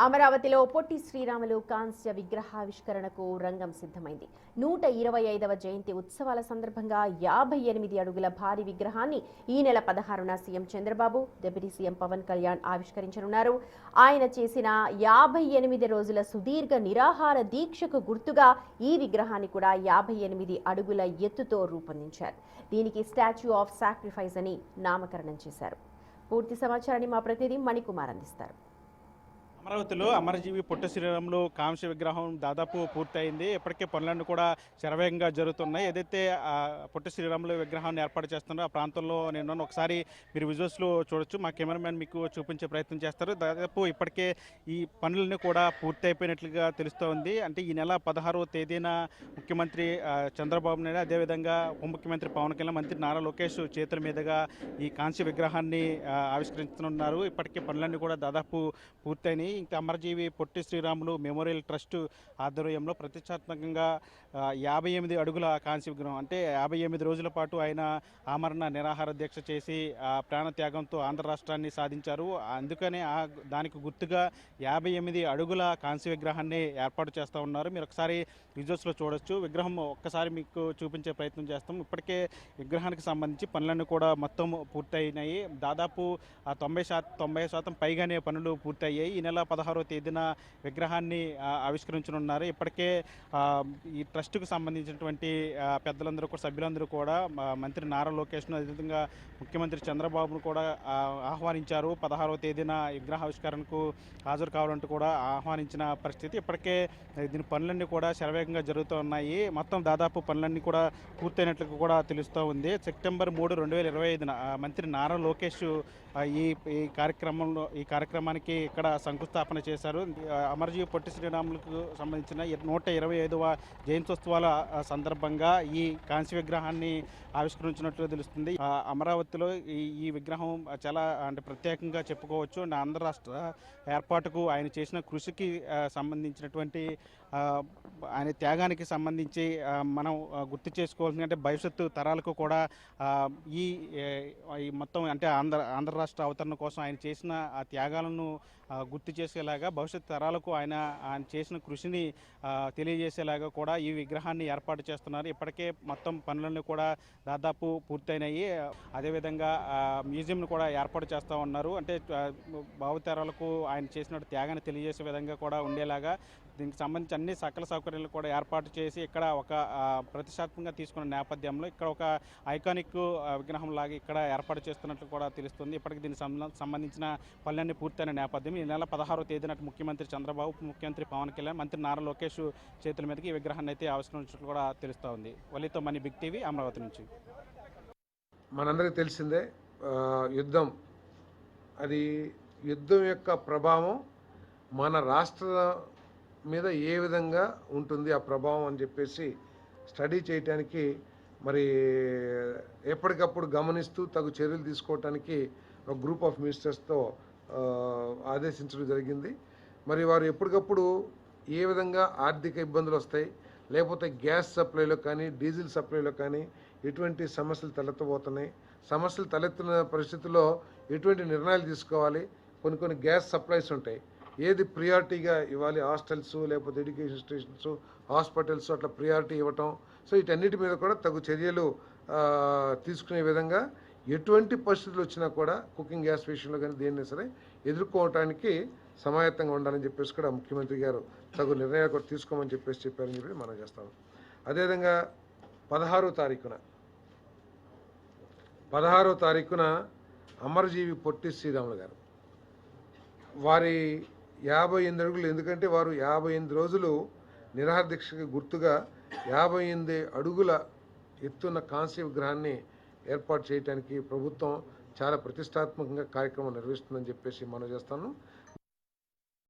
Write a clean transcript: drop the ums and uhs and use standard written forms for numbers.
అమరావతిలో పొట్టి శ్రీరాములు కాంస్య విగ్రహావిష్కరణకు రంగం సిద్ధమైంది. 125వ జయంతి ఉత్సవాల సందర్భంగా 58 అడుగుల భారీ విగ్రహాన్ని ఈ నెల 16న CM Chandrababu, deputy CM Pawan Kalyan ఆవిష్కరించనున్నారు. ఆయన చేసిన 58 రోజుల సుదీర్ఘ నిరాహార దీక్షకు గుర్తుగా ఈ విగ్రహాన్ని కూడా 58 అడుగుల ఎత్తుతో రూపొందించారు. దీనికి స్టాచ్యూ ఆఫ్ సాక్రిఫైస్ అని నామకరణం చేశారు. పూర్తి సమాచారాన్ని మా ప్రతినిధి మణికుమార్ అందిస్తారు. అమరావతిలో అమరజీవి పొట్టి శ్రీరాములు కాంస్య విగ్రహం దాదాపు పూర్తయింది. ఇప్పటికే పనులన్నీ కూడా శరవేగంగా జరుగుతున్నాయి. ఏదైతే పొట్టి శ్రీరాములు విగ్రహాన్ని ఏర్పాటు చేస్తున్నారో ఆ ప్రాంతంలో నేను ఒకసారి మీరు విజువల్స్లో చూడొచ్చు. మా కెమెరామెన్ మీకు చూపించే ప్రయత్నం చేస్తారు. దాదాపు ఇప్పటికే ఈ పనులన్నీ కూడా పూర్తి అయిపోయినట్లుగా తెలుస్తోంది. అంటే ఈ నెల 16వ తేదీన ముఖ్యమంత్రి చంద్రబాబు నాయుడు, అదేవిధంగా ఉప ముఖ్యమంత్రి పవన్ కళ్యాణ్, మంత్రి నారా లోకేష్ చేతుల మీదుగా ఈ కాంస్య విగ్రహాన్ని ఆవిష్కరించనున్నారు. ఇప్పటికే పనులన్నీ కూడా దాదాపు పూర్తయినాయి. ఇంకా అమరజీవి పొట్టి శ్రీరాములు మెమోరియల్ ట్రస్ట్ ఆధ్వర్యంలో ప్రతిష్టాత్మకంగా 58 అడుగుల కాంస్య విగ్రహం, అంటే 58 రోజుల పాటు ఆయన ఆమరణ నిరాహార దీక్ష చేసి ప్రాణత్యాగంతో ఆంధ్ర రాష్ట్రాన్ని సాధించారు. అందుకనే దానికి గుర్తుగా 58 అడుగుల కాంస్య విగ్రహాన్ని ఏర్పాటు చేస్తూ ఉన్నారు. మీరు ఒకసారి విజువల్స్లో చూడొచ్చు. విగ్రహం ఒక్కసారి మీకు చూపించే ప్రయత్నం చేస్తాం. ఇప్పటికే విగ్రహానికి సంబంధించి పనులన్నీ కూడా మొత్తం పూర్తయినాయి. దాదాపు 90% పైగానే పనులు పూర్తయ్యాయి. ఈ నెల 16వ తేదీన విగ్రహాన్ని ఆవిష్కరించనున్నారు. ఇప్పటికే ఈ ట్రస్ట్కు సంబంధించినటువంటి పెద్దలందరూ కూడా, సభ్యులందరూ కూడా మంత్రి నారా లోకేష్ను, అదేవిధంగా ముఖ్యమంత్రి చంద్రబాబును కూడా ఆహ్వానించారు. 16వ తేదీన విగ్రహావిష్కరణకు హాజరు కావాలంటూ కూడా ఆహ్వానించిన పరిస్థితి. ఇప్పటికే దీని పనులన్నీ కూడా శరవేగంగా జరుగుతూ ఉన్నాయి. మొత్తం దాదాపు పనులన్నీ కూడా పూర్తయినట్లు కూడా తెలుస్తూ ఉంది. సెప్టెంబర్ 3, 2025న మంత్రి నారా లోకేష్ ఈ కార్యక్రమానికి ఇక్కడ శంకుస్థాపన చేశారు. అమరజీవి పొట్టి శ్రీరాములకు సంబంధించిన 125వ జయంత్యోత్సవాల సందర్భంగా ఈ కాంస్య విగ్రహాన్ని ఆవిష్కరించినట్లు తెలుస్తుంది. అమరావతిలో ఈ విగ్రహం చాలా ప్రత్యేకంగా చెప్పుకోవచ్చు. ఆంధ్ర రాష్ట్ర ఏర్పాటుకు ఆయన చేసిన కృషికి సంబంధించినటువంటి, ఆయన త్యాగానికి సంబంధించి మనం గుర్తు చేసుకోవాల్సింది. అంటే భవిష్యత్తు తరాలకు కూడా ఈ మొత్తం అంటే ఆంధ్ర రాష్ట్ర అవతరణ కోసం ఆయన చేసిన ఆ త్యాగాలను గుర్తు చేసేలాగా, భవిష్యత్ తరాలకు ఆయన చేసిన కృషిని తెలియజేసేలాగా కూడా ఈ విగ్రహాన్ని ఏర్పాటు చేస్తున్నారు. ఇప్పటికే మొత్తం పనులన్నీ కూడా దాదాపు పూర్తయినాయి. అదేవిధంగా మ్యూజియంను కూడా ఏర్పాటు చేస్తూ ఉన్నారు. అంటే భావితరాలకు ఆయన చేసిన త్యాగాన్ని తెలియజేసే విధంగా కూడా ఉండేలాగా దీనికి సంబంధించి అన్ని సకల సౌకర్యాలు కూడా ఏర్పాటు చేసి ఇక్కడ ఒక ప్రతిష్టాత్మకంగా తీసుకున్న నేపథ్యంలో ఇక్కడ ఒక ఐకానిక్ విగ్రహం లాగా ఇక్కడ ఏర్పాటు చేస్తున్నట్లు కూడా తెలుస్తుంది. ఇప్పటికి దీనికి సంబంధించిన పనులన్నీ పూర్తయిన నేపథ్యం. ఈ నెల 16వ తేదీన ముఖ్యమంత్రి చంద్రబాబు, ముఖ్యమంత్రి పవన్ కళ్యాణ్, మంత్రి నారా లోకేష్ చేతుల మీదకి ఈ విగ్రహాన్ని అయితే ఆవిష్కరించినట్లు కూడా తెలుస్తూ ఉంది. వల్లితో మనీ, బిగ్ టీవీ, అమరావతి నుంచి. మనందరికీ తెలిసిందే, యుద్ధం యొక్క ప్రభావం మన రాష్ట్ర మీద ఏ విధంగా ఉంటుంది ఆ ప్రభావం అని చెప్పేసి స్టడీ చేయడానికి మరి ఎప్పటికప్పుడు గమనిస్తూ తగు చర్యలు తీసుకోవటానికి ఒక గ్రూప్ ఆఫ్ మినిస్టర్స్తో ఆదేశించడం జరిగింది. మరి వారు ఎప్పటికప్పుడు ఏ విధంగా ఆర్థిక ఇబ్బందులు వస్తాయి, లేకపోతే గ్యాస్ సప్లైలో కానీ డీజిల్ సప్లైలో కానీ ఎటువంటి సమస్యలు తలెత్తబోతున్నాయి, సమస్యలు తలెత్తిన పరిస్థితుల్లో ఎటువంటి నిర్ణయాలు తీసుకోవాలి, కొన్ని గ్యాస్ సప్లైస్ ఉంటాయి, ఏది ప్రియారిటీగా ఇవ్వాలి, హాస్టల్స్ లేకపోతే ఎడ్యుకేషన్ ఇన్స్టిట్యూషన్స్, హాస్పిటల్స్ అట్లా ప్రియారిటీ ఇవ్వటం. సో వీటన్నిటి మీద కూడా తగు చర్యలు తీసుకునే విధంగా ఎటువంటి పరిస్థితులు వచ్చినా కూడా కుకింగ్ గ్యాస్ విషయంలో కానీ దేన్ని సరే ఎదుర్కోవటానికి సమాయత్తంగా ఉండాలని చెప్పేసి కూడా ముఖ్యమంత్రి గారు తగు నిర్ణయాలు కూడా తీసుకోమని చెప్పారని చెప్పి మనం చేస్తాము. అదేవిధంగా 16వ తారీఖున అమరజీవి పొట్టి శ్రీరాములు గారు వారి 58 అడుగులు, ఎందుకంటే వారు 58 రోజులు నిరాహార దీక్షకి గుర్తుగా 58 అడుగుల ఎత్తున్న కాంస్య విగ్రహాన్ని ఏర్పాటు చేయడానికి ప్రభుత్వం చాలా ప్రతిష్టాత్మకంగా కార్యక్రమం నిర్వహిస్తుందని చెప్పేసి మనం చేస్తాను.